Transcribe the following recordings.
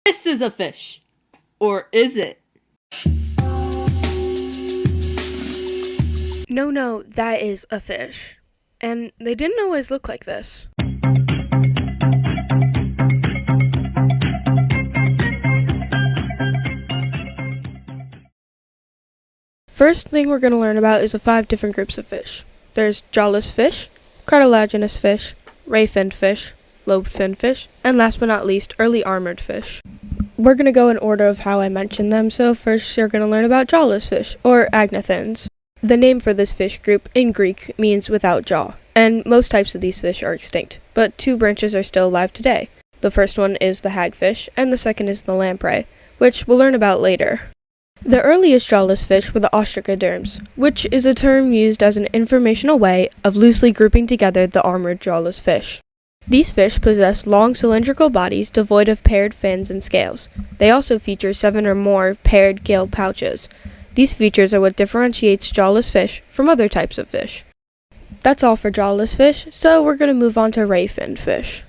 This is a fish. Or is it? No, that is a fish. And they didn't always look like this. First thing we're going to learn about is the 5 different groups of fish. There's jawless fish, cartilaginous fish, ray-finned fish, lobe-finned fish, and last but not least, early armored fish. We're going to go in order of how I mentioned them, so first you're going to learn about jawless fish, or agnathins. The name for this fish group in Greek means without jaw, and most types of these fish are extinct, but 2 branches are still alive today. The first one is the hagfish, and the second is the lamprey, which we'll learn about later. The earliest jawless fish were the ostracoderms, which is a term used as an informational way of loosely grouping together the armored jawless fish. These fish possess long cylindrical bodies devoid of paired fins and scales. They also feature 7 or more paired gill pouches. These features are what differentiates jawless fish from other types of fish. That's all for jawless fish, so we're going to move on to ray-finned fish.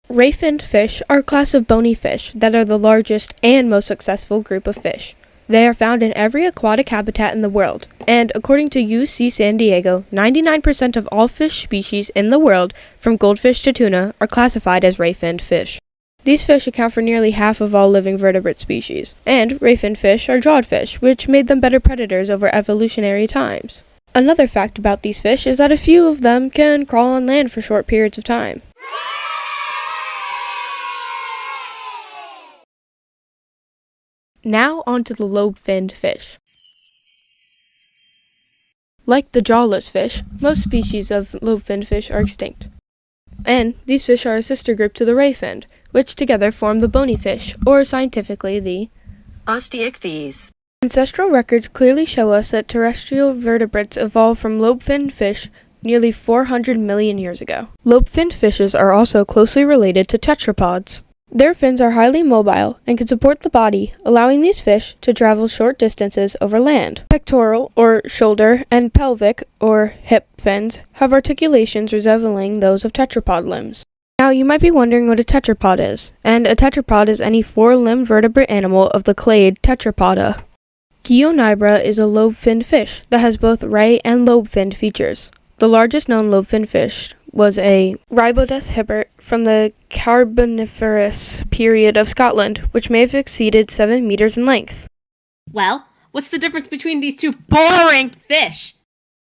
Ray-finned fish are a class of bony fish that are the largest and most successful group of fish. They are found in every aquatic habitat in the world, and according to UC San Diego, 99% of all fish species in the world, from goldfish to tuna, are classified as ray-finned fish. These fish account for nearly half of all living vertebrate species, and ray-finned fish are jawed fish, which made them better predators over evolutionary times. Another fact about these fish is that a few of them can crawl on land for short periods of time. Now onto the lobe-finned fish. Like the jawless fish, most species of lobe-finned fish are extinct. And these fish are a sister group to the ray-finned, which together form the bony fish, or scientifically the osteichthyes. Ancestral records clearly show us that terrestrial vertebrates evolved from lobe-finned fish nearly 400 million years ago. Lobe-finned fishes are also closely related to tetrapods. Their fins are highly mobile and can support the body, allowing these fish to travel short distances over land. Pectoral, or shoulder, and pelvic, or hip fins have articulations resembling those of tetrapod limbs. Now, you might be wondering what a tetrapod is, and a tetrapod is any 4-limbed vertebrate animal of the clade Tetrapoda. Gionibra is a lobe-finned fish that has both ray and lobe-finned features. The largest known lobe-finned fish was a Rhybodes hibbert from the Carboniferous period of Scotland, which may have exceeded 7 meters in length. Well, what's the difference between these 2 boring fish?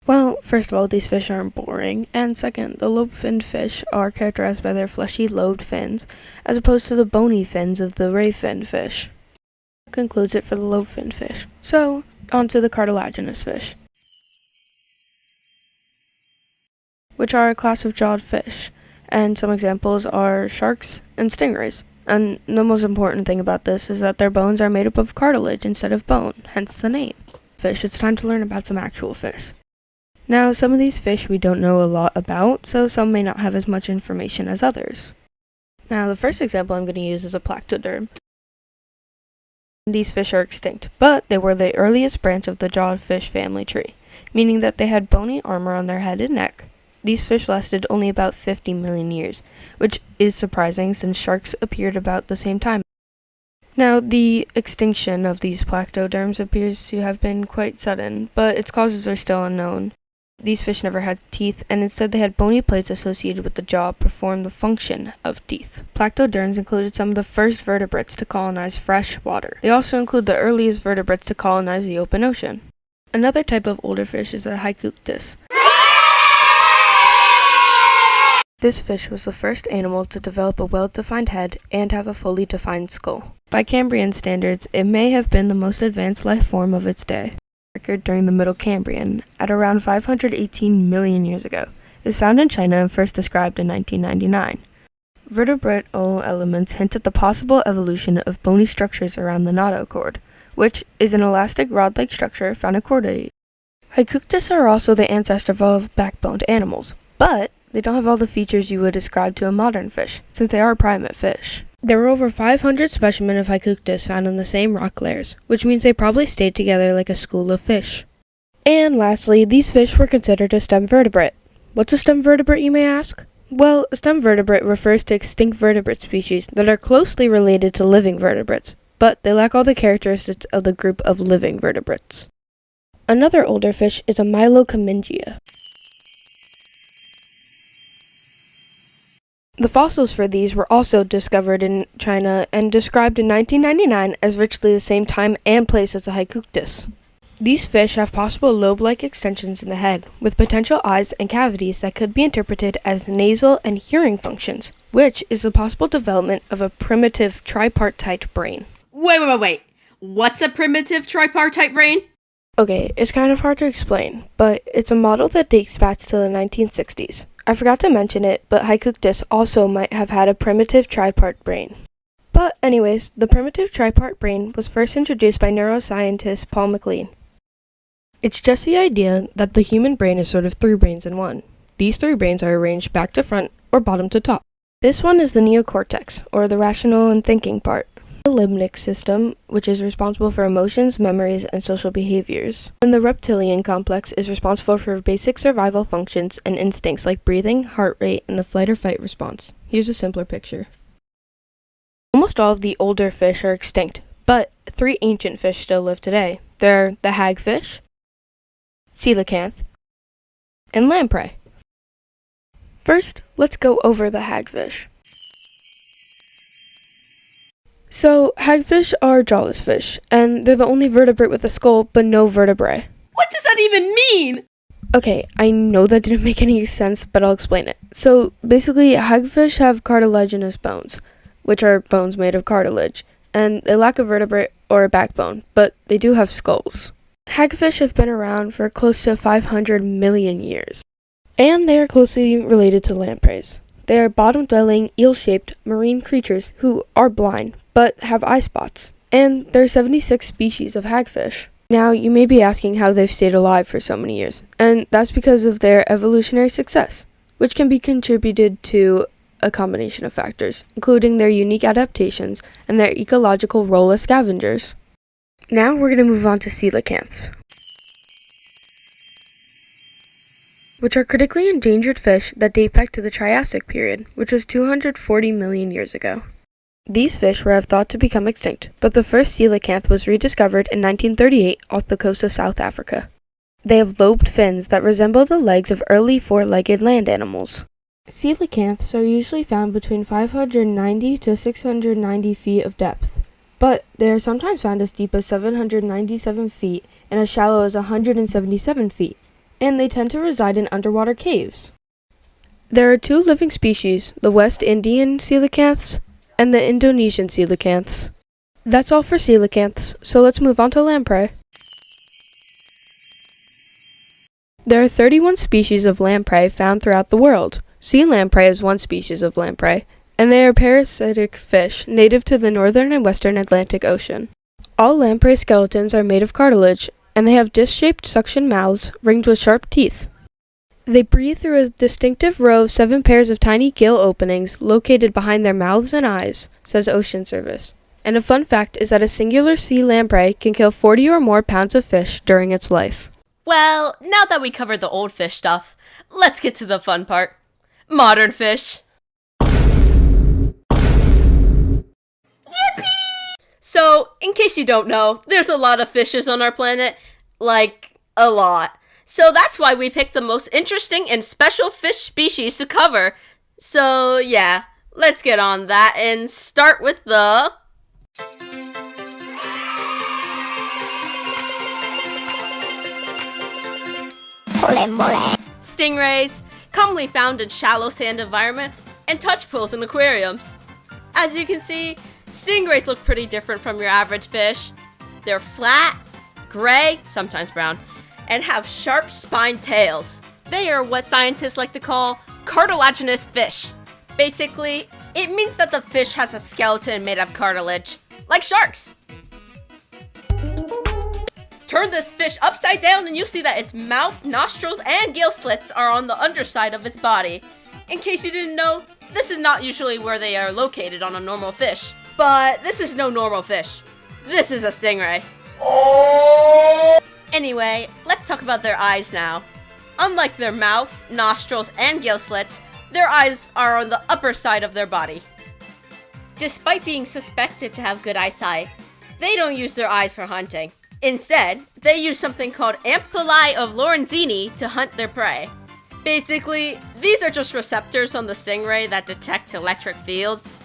Well, first of all, these fish aren't boring, and second, the lobe-finned fish are characterized by their fleshy lobed fins, as opposed to the bony fins of the ray-finned fish. That concludes it for the lobe-finned fish. So, on to the cartilaginous fish, which are a class of jawed fish, and some examples are sharks and stingrays. And the most important thing about this is that their bones are made up of cartilage instead of bone, hence the name. Fish, it's time to learn about some actual fish. Now, some of these fish we don't know a lot about, so some may not have as much information as others. Now, the first example I'm going to use is a plactoderm. These fish are extinct, but they were the earliest branch of the jawed fish family tree, meaning that they had bony armor on their head and neck. These fish lasted only about 50 million years, which is surprising since sharks appeared about the same time. Now, the extinction of these plactoderms appears to have been quite sudden, but its causes are still unknown. These fish never had teeth, and instead they had bony plates associated with the jaw perform the function of teeth. Plactoderms included some of the first vertebrates to colonize fresh water. They also include the earliest vertebrates to colonize the open ocean. Another type of older fish is a Haikouctus. This fish was the first animal to develop a well-defined head and have a fully defined skull. By Cambrian standards, it may have been the most advanced life form of its day. Record during the Middle Cambrian, at around 518 million years ago. It was found in China and first described in 1999. Vertebral elements hint at the possible evolution of bony structures around the notochord, which is an elastic rod-like structure found in chordates. Haikouctus are also the ancestor of backboned animals, but they don't have all the features you would ascribe to a modern fish, since they are primate fish. There were over 500 specimens of Haikouctus found in the same rock layers, which means they probably stayed together like a school of fish. And lastly, these fish were considered a stem vertebrate. What's a stem vertebrate, you may ask? Well, a stem vertebrate refers to extinct vertebrate species that are closely related to living vertebrates, but they lack all the characteristics of the group of living vertebrates. Another older fish is a Mylocommingia. The fossils for these were also discovered in China and described in 1999 as virtually the same time and place as the Haikuktis. These fish have possible lobe-like extensions in the head, with potential eyes and cavities that could be interpreted as nasal and hearing functions, which is a possible development of a primitive tripartite brain. Wait. What's a primitive tripartite brain? Okay, it's kind of hard to explain, but it's a model that dates back to the 1960s. I forgot to mention it, but Haikuktis also might have had a primitive tripart brain. But anyways, the primitive tripart brain was first introduced by neuroscientist Paul MacLean. It's just the idea that the human brain is sort of three brains in one. These three brains are arranged back to front or bottom to top. This one is the neocortex, or the rational and thinking part. The limbic system, which is responsible for emotions, memories, and social behaviors. And the reptilian complex is responsible for basic survival functions and instincts like breathing, heart rate, and the flight or fight response. Here's a simpler picture. Almost all of the older fish are extinct, but three ancient fish still live today. They're the hagfish, coelacanth, and lamprey. First, let's go over the hagfish. So, hagfish are jawless fish, and they're the only vertebrate with a skull but no vertebrae. What does that even mean? Okay, I know that didn't make any sense, but I'll explain it. So, basically, hagfish have cartilaginous bones, which are bones made of cartilage, and they lack a vertebrae or a backbone, but they do have skulls. Hagfish have been around for close to 500 million years, and they are closely related to lampreys. They are bottom-dwelling, eel-shaped marine creatures who are blind, but have eye spots, and there are 76 species of hagfish. Now, you may be asking how they've stayed alive for so many years, and that's because of their evolutionary success, which can be contributed to a combination of factors, including their unique adaptations and their ecological role as scavengers. Now we're going to move on to coelacanths, which are critically endangered fish that date back to the Triassic period, which was 240 million years ago. These fish were thought to become extinct, but the first coelacanth was rediscovered in 1938 off the coast of South Africa. They have lobed fins that resemble the legs of early four-legged land animals. Coelacanths are usually found between 590 to 690 feet of depth, but they are sometimes found as deep as 797 feet and as shallow as 177 feet, and they tend to reside in underwater caves. There are two living species, the West Indian coelacanths and the Indonesian coelacanths. That's all for coelacanths, so let's move on to lamprey. There are 31 species of lamprey found throughout the world. Sea lamprey is one species of lamprey, and they are parasitic fish native to the northern and western Atlantic Ocean. All lamprey skeletons are made of cartilage, and they have disc-shaped suction mouths ringed with sharp teeth. They breathe through a distinctive row of 7 pairs of tiny gill openings located behind their mouths and eyes, says Ocean Service. And a fun fact is that a singular sea lamprey can kill 40 or more pounds of fish during its life. Well, now that we covered the old fish stuff, let's get to the fun part. Modern fish. Yippee! So, in case you don't know, there's a lot of fishes on our planet. Like, a lot. So that's why we picked the most interesting and special fish species to cover. So yeah, let's get on that and start with the... Stingrays, commonly found in shallow sand environments and touch pools in aquariums. As you can see, stingrays look pretty different from your average fish. They're flat, gray, sometimes brown, and have sharp spined tails. They are what scientists like to call cartilaginous fish. Basically, it means that the fish has a skeleton made of cartilage, like sharks. Turn this fish upside down and you see that its mouth, nostrils, and gill slits are on the underside of its body. In case you didn't know, this is not usually where they are located on a normal fish. But this is no normal fish. This is a stingray. Anyway, let's talk about their eyes now. Unlike their mouth, nostrils, and gill slits, Their eyes are on the upper side of their body. Despite being suspected to have good eyesight, they don't use their eyes for hunting. Instead, they use something called ampullae of Lorenzini to hunt their prey. Basically, these are just receptors on the stingray that detect electric fields.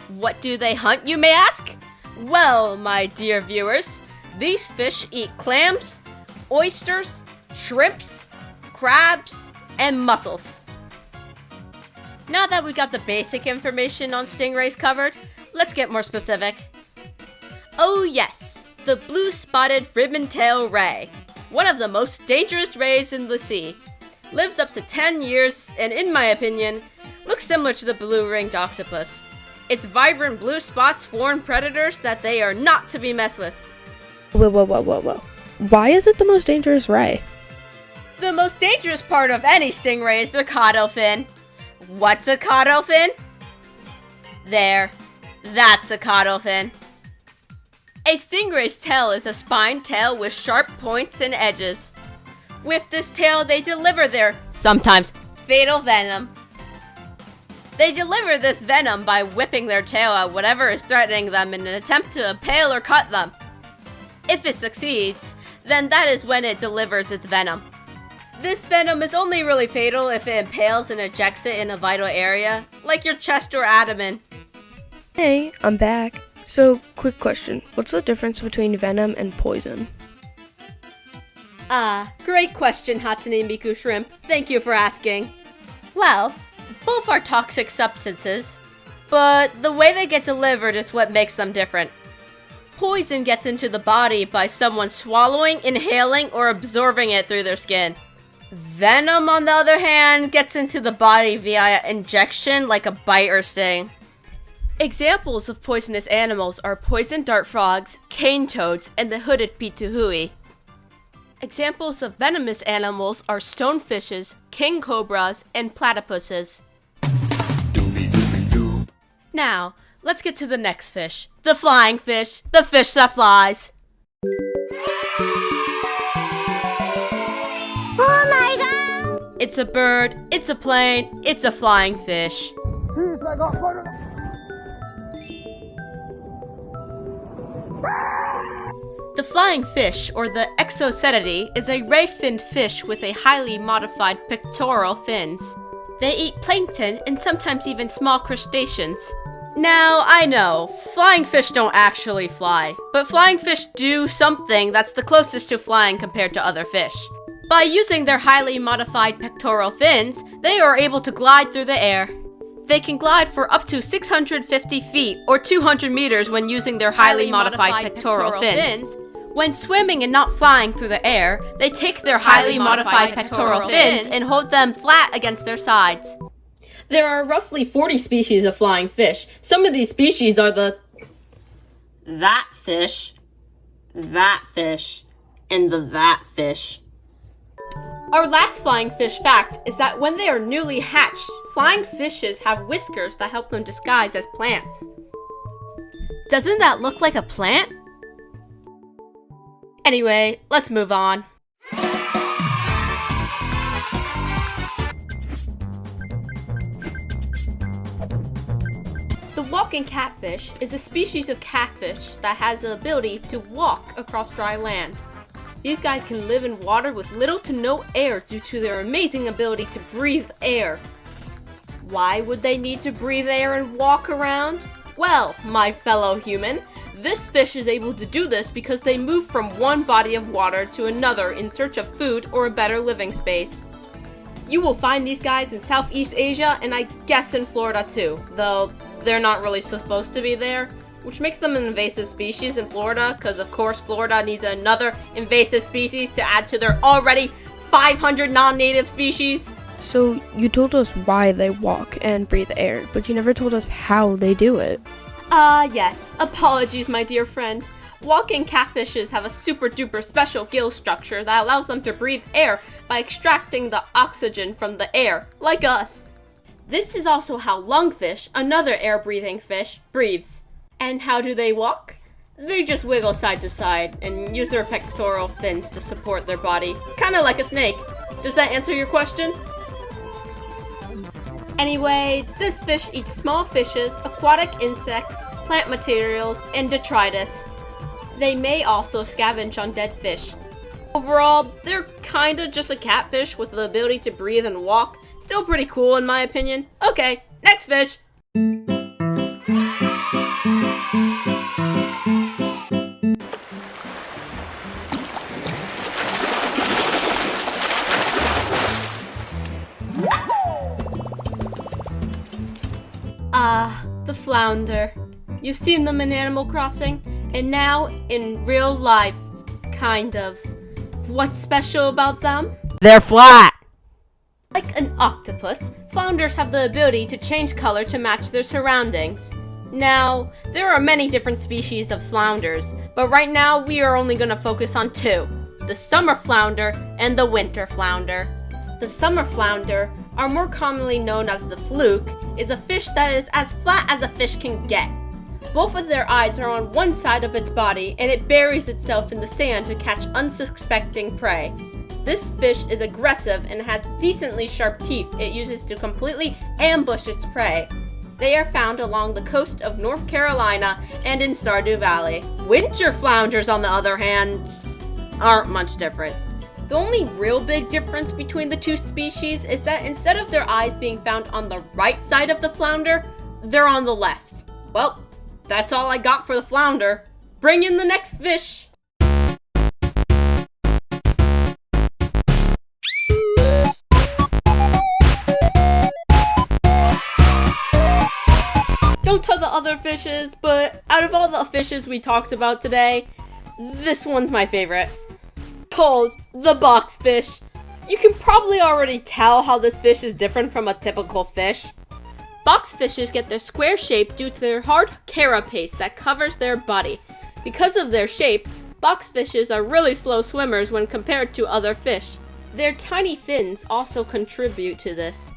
What do they hunt, you may ask? Well, my dear viewers, these fish eat clams, oysters, shrimps, crabs, and mussels. Now that we got the basic information on stingrays covered, let's get more specific. Oh yes, the blue-spotted ribbon-tail ray, one of the most dangerous rays in the sea, lives up to 10 years and, in my opinion, looks similar to the blue-ringed octopus. Its vibrant blue spots warn predators that they are not to be messed with. Whoa. Why is it the most dangerous ray? The most dangerous part of any stingray is their caudal fin. What's a caudal fin? There. That's a caudal fin. A stingray's tail is a spined tail with sharp points and edges. With this tail, they deliver their, sometimes, fatal venom. They deliver this venom by whipping their tail at whatever is threatening them in an attempt to impale or cut them. If it succeeds, then that is when it delivers its venom. This venom is only really fatal if it impales and ejects it in a vital area, like your chest or abdomen. Hey, I'm back. So, quick question. What's the difference between venom and poison? Great question, Hatsune Miku Shrimp. Thank you for asking. Well, both are toxic substances, but the way they get delivered is what makes them different. Poison gets into the body by someone swallowing, inhaling, or absorbing it through their skin. Venom, on the other hand, gets into the body via injection like a bite or sting. Examples of poisonous animals are poison dart frogs, cane toads, and the hooded pituhui. Examples of venomous animals are stonefishes, king cobras, and platypuses. Now, let's get to the next fish. The flying fish. The fish that flies. Oh my god! It's a bird, it's a plane, it's a flying fish. The flying fish, or the exocetidae, is a ray-finned fish with a highly modified pectoral fins. They eat plankton and sometimes even small crustaceans. Now, I know, flying fish don't actually fly, but flying fish do something that's the closest to flying compared to other fish. By using their highly modified pectoral fins, they are able to glide through the air. They can glide for up to 650 feet or 200 meters when using their highly modified pectoral fins. When swimming and not flying through the air, they take their highly modified pectoral fins and hold them flat against their sides. There are roughly 40 species of flying fish. Some of these species are that fish, and that fish. Our last flying fish fact is that when they are newly hatched, flying fishes have whiskers that help them disguise as plants. Doesn't that look like a plant? Anyway, let's move on. The walking catfish is a species of catfish that has the ability to walk across dry land. These guys can live in water with little to no air due to their amazing ability to breathe air. Why would they need to breathe air and walk around? Well, my fellow human, this fish is able to do this because they move from one body of water to another in search of food or a better living space. You will find these guys in Southeast Asia and I guess in Florida too, though they're not really supposed to be there, which makes them an invasive species in Florida because of course Florida needs another invasive species to add to their already 500 non-native species. So, you told us why they walk and breathe air, but you never told us how they do it. Yes. Apologies, my dear friend. Walking catfishes have a super duper special gill structure that allows them to breathe air by extracting the oxygen from the air, like us. This is also how lungfish, another air-breathing fish, breathes. And how do they walk? They just wiggle side to side and use their pectoral fins to support their body, kinda like a snake. Does that answer your question? Anyway, this fish eats small fishes, aquatic insects, plant materials, and detritus. They may also scavenge on dead fish. Overall, they're kinda just a catfish with the ability to breathe and walk. Still pretty cool in my opinion. Okay, next fish! The flounder. You've seen them in Animal Crossing, and now in real life, kind of. What's special about them? They're flat! Like an octopus, flounders have the ability to change color to match their surroundings. Now, there are many different species of flounders, but right now we are only going to focus on two, the summer flounder and the winter flounder. The summer flounder, are more commonly known as the fluke, is a fish that is as flat as a fish can get. Both of their eyes are on one side of its body, and it buries itself in the sand to catch unsuspecting prey. This fish is aggressive and has decently sharp teeth it uses to completely ambush its prey. They are found along the coast of North Carolina and in Stardew Valley. Winter flounders, on the other hand, aren't much different. The only real big difference between the two species is that instead of their eyes being found on the right side of the flounder, they're on the left. Well, that's all I got for the flounder. Bring in the next fish! Don't tell the other fishes, but out of all the fishes we talked about today, this one's my favorite. Called the boxfish. You can probably already tell how this fish is different from a typical fish. Boxfishes get their square shape due to their hard carapace that covers their body. Because of their shape, boxfishes are really slow swimmers when compared to other fish. Their tiny fins also contribute to this.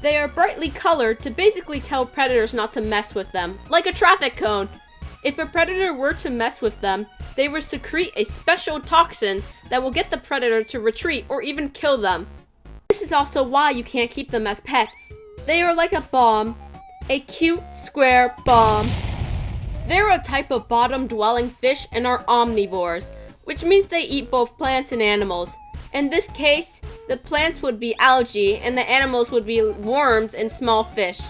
They are brightly colored to basically tell predators not to mess with them, like a traffic cone. If a predator were to mess with them, they will secrete a special toxin that will get the predator to retreat or even kill them. This is also why you can't keep them as pets. They are like a bomb, a cute square bomb. They're a type of bottom-dwelling fish and are omnivores, which means they eat both plants and animals. In this case, the plants would be algae and the animals would be worms and small fish.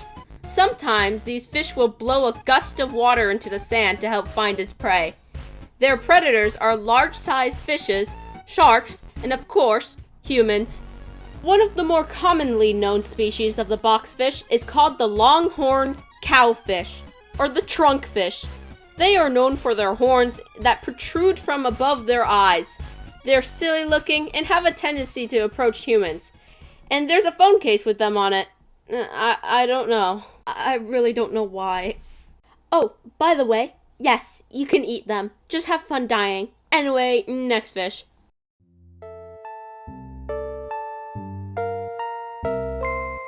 Sometimes these fish will blow a gust of water into the sand to help find its prey. Their predators are large-sized fishes, sharks, and of course, humans. One of the more commonly known species of the boxfish is called the longhorn cowfish, or the trunkfish. They are known for their horns that protrude from above their eyes. They're silly looking and have a tendency to approach humans. And there's a phone case with them on it. I don't know. I really don't know why. Oh, by the way, yes, you can eat them. Just have fun dying. Anyway, next fish.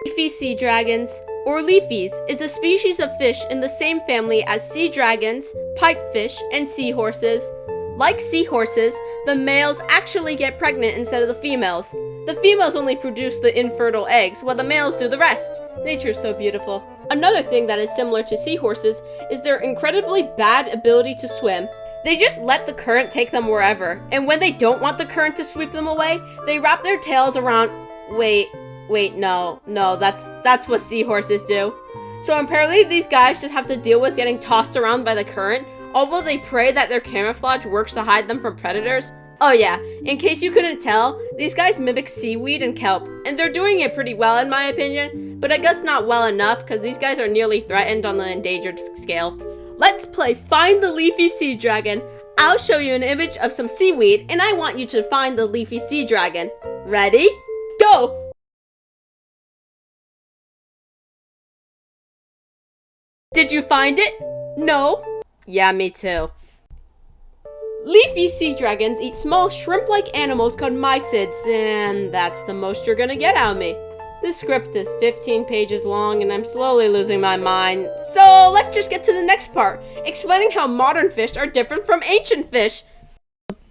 Leafy sea dragons, or leafies, is a species of fish in the same family as sea dragons, pipefish, and seahorses. Like seahorses, the males actually get pregnant instead of the females. The females only produce the infertile eggs, while the males do the rest. Nature's so beautiful. Another thing that is similar to seahorses is their incredibly bad ability to swim. They just let the current take them wherever, and when they don't want the current to sweep them away, they wrap their tails around... Wait, no, that's what seahorses do. So apparently these guys just have to deal with getting tossed around by the current, although they pray that their camouflage works to hide them from predators. Oh yeah, in case you couldn't tell, these guys mimic seaweed and kelp, and they're doing it pretty well in my opinion, but I guess not well enough because these guys are nearly threatened on the endangered scale. Let's play Find the Leafy Sea Dragon. I'll show you an image of some seaweed, and I want you to find the leafy sea dragon. Ready? Go! Did you find it? No? Yeah, me too. Leafy sea dragons eat small shrimp-like animals called mysids, and that's the most you're gonna get out of me. This script is 15 pages long, and I'm slowly losing my mind. So let's just get to the next part, explaining how modern fish are different from ancient fish.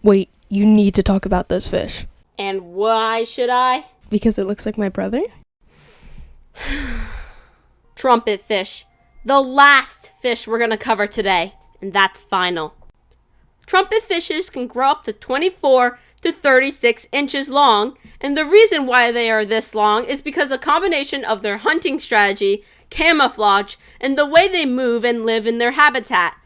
Wait, you need to talk about this fish. And why should I? Because it looks like my brother? Trumpet fish. The last fish we're going to cover today, and that's final. Trumpet fishes can grow up to 24 to 36 inches long, and the reason why they are this long is because a combination of their hunting strategy, camouflage, and the way they move and live in their habitat.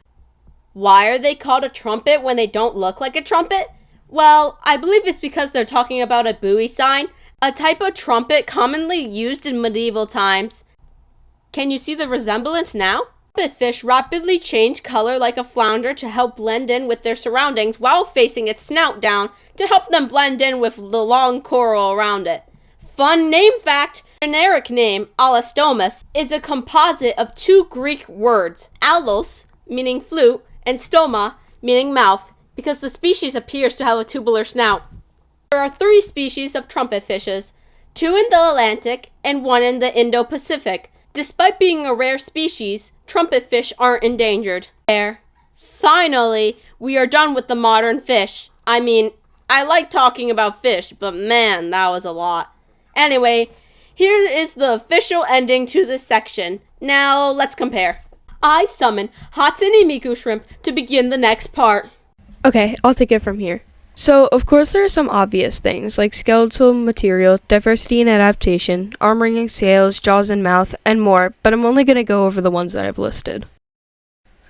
Why are they called a trumpet when they don't look like a trumpet? Well, I believe it's because they're talking about a buoy sign, a type of trumpet commonly used in medieval times. Can you see the resemblance now? Trumpet fish rapidly change color like a flounder to help blend in with their surroundings while facing its snout down to help them blend in with the long coral around it. Fun name fact, generic name, Allostomus, is a composite of two Greek words, allos, meaning flute, and stoma, meaning mouth, because the species appears to have a tubular snout. There are 3 species of trumpet fishes, 2 in the Atlantic and 1 in the Indo-Pacific. Despite being a rare species, trumpet fish aren't endangered. Finally, we are done with the modern fish. I mean, I like talking about fish, but man, that was a lot. Anyway, here is the official ending to this section. Now, let's compare. I summon Hatsune Miku Shrimp to begin the next part. Okay, I'll take it from here. So, of course, there are some obvious things, like skeletal material, diversity and adaptation, armoring and scales, jaws and mouth, and more, but I'm only going to go over the ones that I've listed.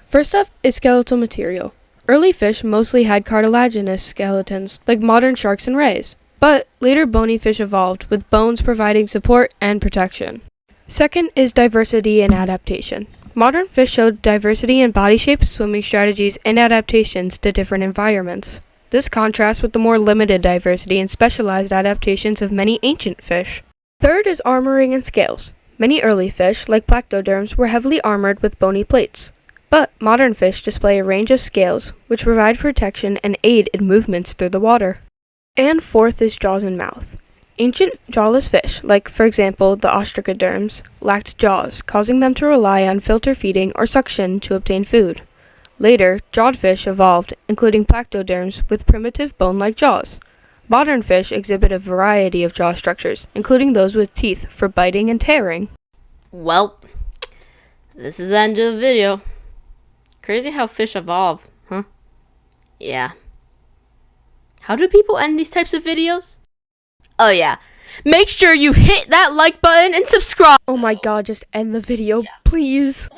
First up is skeletal material. Early fish mostly had cartilaginous skeletons, like modern sharks and rays, but later bony fish evolved, with bones providing support and protection. Second is diversity and adaptation. Modern fish showed diversity in body shape, swimming strategies, and adaptations to different environments. This contrasts with the more limited diversity and specialized adaptations of many ancient fish. Third is armoring and scales. Many early fish, like placoderms, were heavily armored with bony plates. But modern fish display a range of scales, which provide protection and aid in movements through the water. And fourth is jaws and mouth. Ancient jawless fish, like for example the ostracoderms, lacked jaws, causing them to rely on filter feeding or suction to obtain food. Later, jawed fish evolved, including placoderms with primitive bone-like jaws. Modern fish exhibit a variety of jaw structures, including those with teeth for biting and tearing. Well, this is the end of the video. Crazy how fish evolve, huh? Yeah. How do people end these types of videos? Oh yeah, make sure you hit that like button and subscribe. Oh my god, just end the video, please.